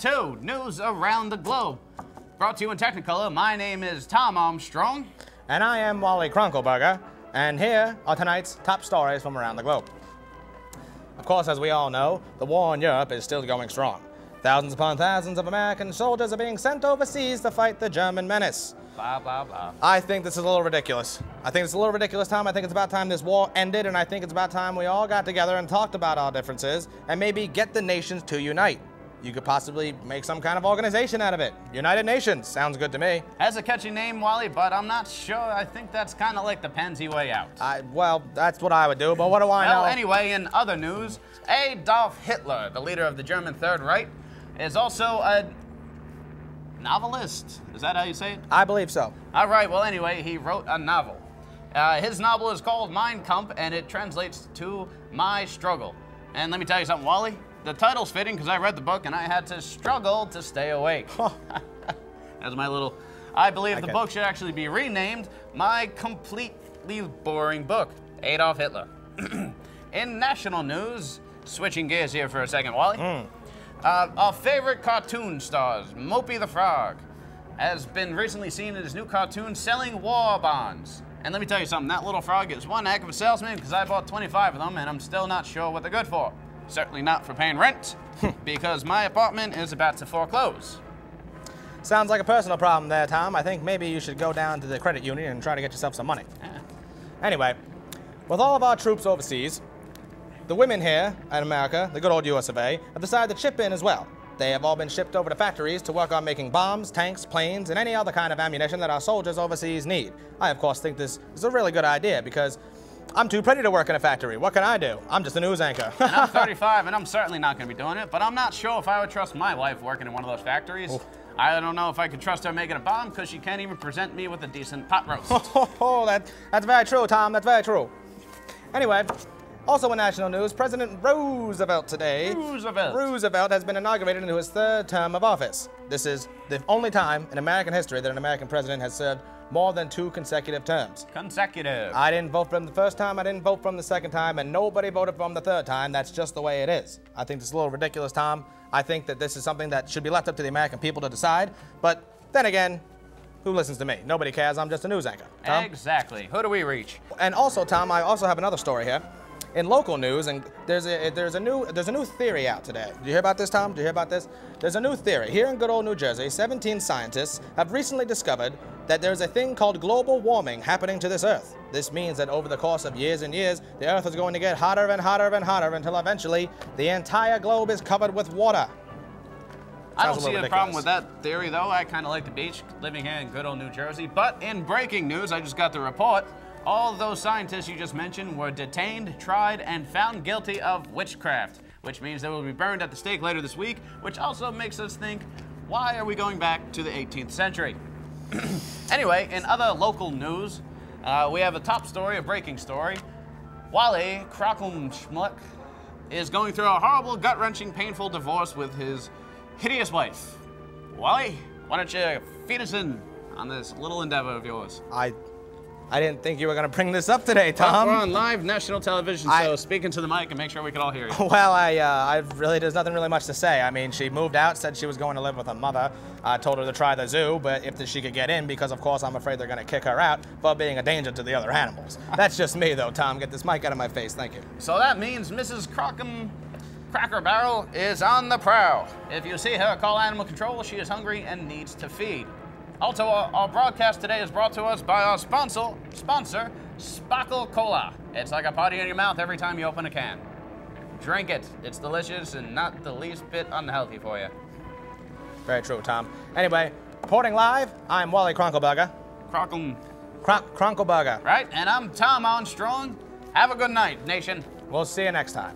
to News Around the Globe. Brought to you in Technicolor, my name is Tom Armstrong. And I am Wally Kronkelberger, and here are tonight's top stories from around the globe. Of course, as we all know, the war in Europe is still going strong. Thousands upon thousands of American soldiers are being sent overseas to fight the German menace. Blah, blah, blah. I think this is a little ridiculous. I think it's a little ridiculous, Tom. I think it's about time this war ended, and I think it's about time we all got together and talked about our differences and maybe get the nations to unite. You could possibly make some kind of organization out of it. United Nations. Sounds good to me. Has a catchy name, Wally, but I'm not sure. I think that's kind of like the pansy way out. Well, that's what I would do, but what do I know? Well, anyway, in other news, Adolf Hitler, the leader of the German Third Reich, is also a novelist. Is that how you say it? I believe so. All right, well, anyway, he wrote a novel. His novel is called Mein Kampf, and it translates to My Struggle. And let me tell you something, Wally. The title's fitting because I read the book and I had to struggle to stay awake. That's my little... I believe the book should actually be renamed My Completely Boring Book, Adolf Hitler. In national news, switching gears here for a second, Wally. Our favorite cartoon stars, Mopey the Frog, has been recently seen in his new cartoon selling war bonds. And let me tell you something, that little frog is one heck of a salesman because I bought 25 of them and I'm still not sure what they're good for. Certainly not for paying rent, because my apartment is about to foreclose. Sounds like a personal problem there, Tom. I think maybe you should go down to the credit union and try to get yourself some money. Anyway, with all of our troops overseas, the women here in America, the good old US of A, have decided to chip in as well. They have all been shipped over to factories to work on making bombs, tanks, planes, and any other kind of ammunition that our soldiers overseas need. I, of course, think this is a really good idea because I'm too pretty to work in a factory. What can I do? I'm just a news anchor. And I'm 35, and I'm certainly not going to be doing it, but I'm not sure if I would trust my wife working in one of those factories. Oh. I don't know if I could trust her making a bomb because she can't even present me with a decent pot roast. That's very true, Tom. That's very true. Anyway, also in national news, President Roosevelt today. Roosevelt has been inaugurated into his third term of office. This is the only time in American history that an American president has served more than 2 consecutive terms. Consecutive. I didn't vote for him the first time, I didn't vote for him the second time, and nobody voted for him the third time. That's just the way it is. I think this is a little ridiculous, Tom. I think that this is something that should be left up to the American people to decide. But then again, who listens to me? Nobody cares. I'm just a news anchor. Tom? Exactly. Who do we reach? And also, Tom, I also have another story here. In local news, and there's a new theory out today. Did you hear about this, Tom? Did you hear about this? There's a new theory. Here in good old New Jersey, 17 scientists have recently discovered that there's a thing called global warming happening to this Earth. This means that over the course of years and years, the Earth is going to get hotter and hotter and hotter until eventually the entire globe is covered with water. I don't see a problem with that theory, though. I kind of like the beach, living here in good old New Jersey. But in breaking news, I just got the report. All those scientists you just mentioned were detained, tried, and found guilty of witchcraft, which means they will be burned at the stake later this week, which also makes us think, why are we going back to the 18th century? Anyway, in other local news, we have a top story, a breaking story. Wally Krockenschmuck is going through a horrible, gut-wrenching, painful divorce with his hideous wife. Wally, why don't you feed us in on this little endeavor of yours? I didn't think you were going to bring this up today, Tom. Well, we're on live national television, so speak into the mic and make sure we can all hear you. Well, there's nothing really much to say. I mean, she moved out, said she was going to live with her mother. I told her to try the zoo, but if she could get in, because of course I'm afraid they're going to kick her out for being a danger to the other animals. That's just me, though, Tom. Get this mic out of my face. Thank you. So that means Mrs. Cracker Barrel is on the prowl. If you see her, call animal control. She is hungry and needs to feed. Also, our broadcast today is brought to us by our sponsor, Sparkle Cola. It's like a party in your mouth every time you open a can. Drink it. It's delicious and not the least bit unhealthy for you. Very true, Tom. Anyway, reporting live, I'm Wally Kronkelberger. Kronkelberger. Right, and I'm Tom Armstrong. Have a good night, nation. We'll see you next time.